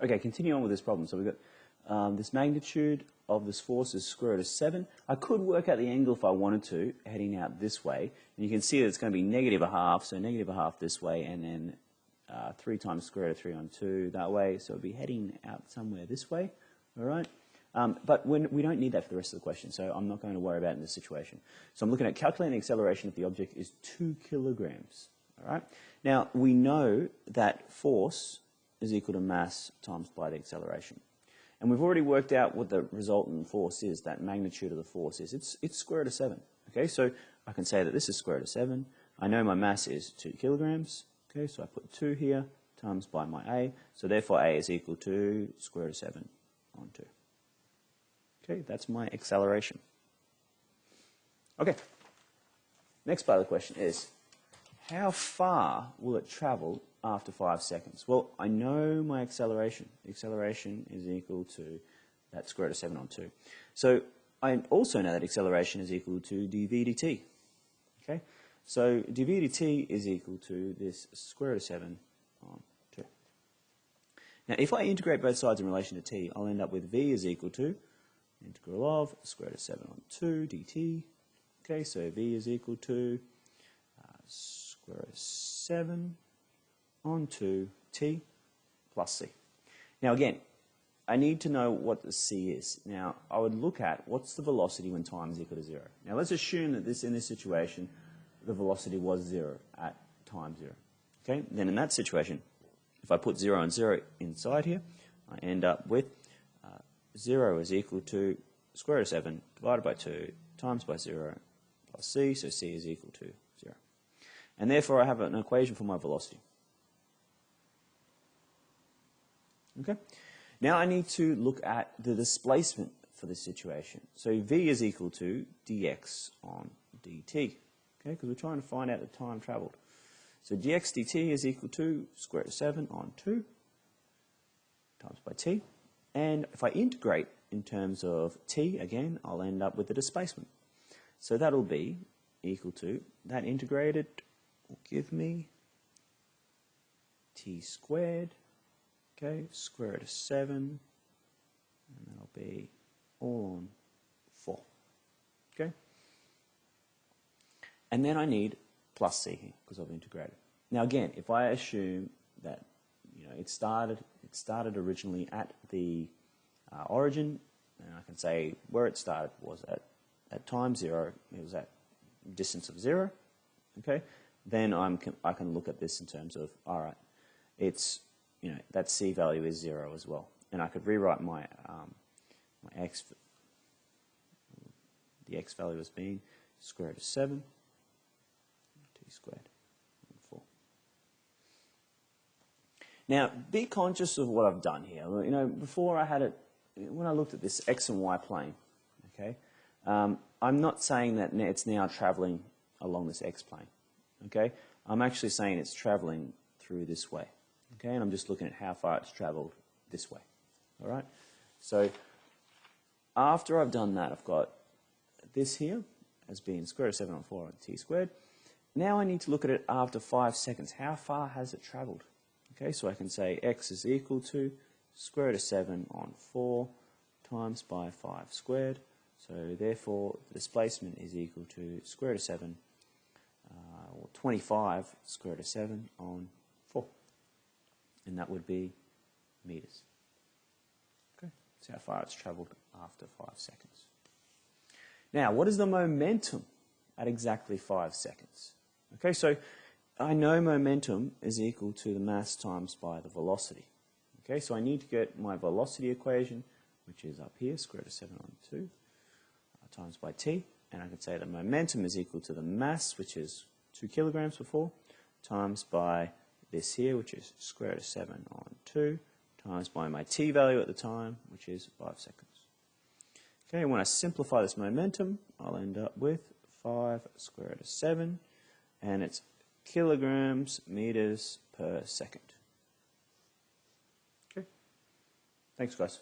Okay, continue on with this problem. So we've got this magnitude of this force is square root of 7. I could work out the angle if I wanted to, heading out this way. And you can see that it's going to be negative a half, so negative a half this way, and then 3 times square root of 3 on 2 that way. So it'll be heading out somewhere this way, all right? But we don't need that for the rest of the question, so I'm not going to worry about it in this situation. So I'm looking at calculating the acceleration if the object is 2 kilograms, all right? Now, we know that force is equal to mass times by the acceleration. And we've already worked out what the resultant force is, that magnitude of the force is. It's square root of 7. Okay, so I can say that this is square root of 7. I know my mass is 2 kilograms. Okay, so I put 2 here times by my A. So therefore A is equal to square root of 7 on 2. Okay, that's my acceleration. Okay, next part of the question is, how far will it travel after 5 seconds? Well, I know my acceleration. The acceleration is equal to that square root of 7 on 2. So I also know that acceleration is equal to dv dt. Okay? So dv dt is equal to this square root of 7 on 2. Now, if I integrate both sides in relation to t, I'll end up with v is equal to integral of square root of 7 on 2 dt. Okay, so v is equal to square root of 7 on 2t plus c. Now again, I need to know what the c is. Now I would look at what's the velocity when time is equal to 0. Now let's assume that in this situation the velocity was 0 at time 0. Okay, then in that situation, if I put 0 and 0 inside here, I end up with 0 is equal to square root of 7 divided by 2 times by 0 plus c, so c is equal to 0. And therefore I have an equation for my velocity. Okay. Now I need to look at the displacement for this situation. So v is equal to dx on dt, okay, because we're trying to find out the time travelled. So dx dt is equal to square root of 7 on 2 times by t. And if I integrate in terms of t, again, I'll end up with the displacement. So that'll be equal to, that integrated will give me t squared, okay, square root of 7, and that'll be all on 4, okay? And then I need plus c here, because I've integrated. Now again, if I assume that, you know, it started originally at the origin, and I can say where it started was at time 0, it was at distance of 0, okay? Then I can look at this in terms of, all right, it's, you know, that c value is 0 as well. And I could rewrite my, the x value as being square root of 7 t squared and 4. Now, be conscious of what I've done here. You know, before I had it, when I looked at this x and y plane, okay, I'm not saying that it's now traveling along this x plane, okay? I'm actually saying it's traveling through this way. Okay, and I'm just looking at how far it's traveled this way. All right, so after I've done that, I've got this here as being square root of 7 on 4 on t squared. Now I need to look at it after 5 seconds. How far has it traveled? Okay, so I can say x is equal to square root of 7 on 4 times by 5 squared. So therefore, the displacement is equal to square root of 7, or 25 square root of 7 on 4. And that would be meters. Okay, that's how far it's traveled after 5 seconds. Now, what is the momentum at exactly 5 seconds? Okay, so I know momentum is equal to the mass times by the velocity. Okay, so I need to get my velocity equation, which is up here, square root of 7 on 2, times by t. And I can say that momentum is equal to the mass, which is 2 kilograms before, times by this here, which is square root of 7 on 2, times by my t value at the time, which is 5 seconds. Okay, and when I simplify this momentum, I'll end up with 5 square root of 7, and it's kilograms meters per second. Okay, thanks guys.